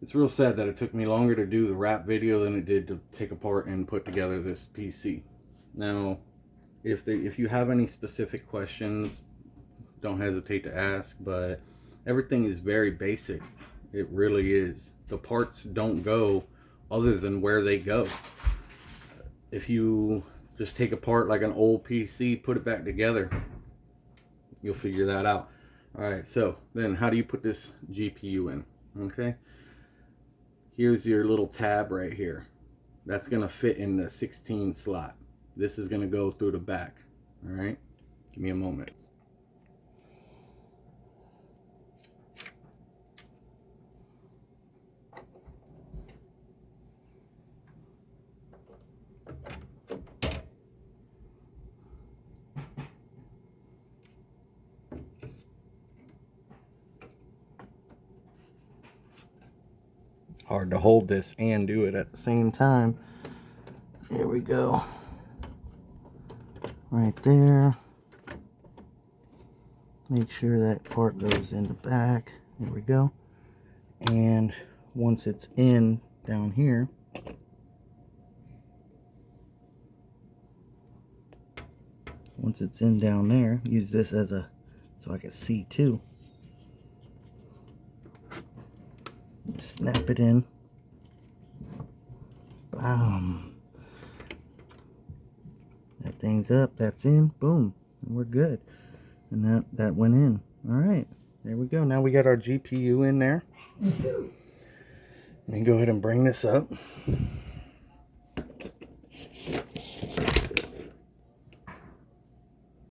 It's real sad that it took me longer to do the wrap video than it did to take apart and put together this PC. Now, if you have any specific questions, don't hesitate to ask, but everything is very basic. It really is. The parts don't go other than where they go. If you just take apart like an old PC, put it back together, you'll figure that out. Alright, so then how do you put this GPU in? Okay, here's your little tab right here. That's going to fit in the 16 slot. This is going to go through the back. Alright, give me a moment. Hard to hold this and do it at the same time. Here we go. Right there. Make sure that part goes in the back. There we go. And once it's in down here, once it's in down there, use this as a, so I can see too. Snap it in. Bam. That thing's up, that's in, boom, and we're good. And that went in. Alright, there we go. Now we got our GPU in there. Let me go ahead and bring this up.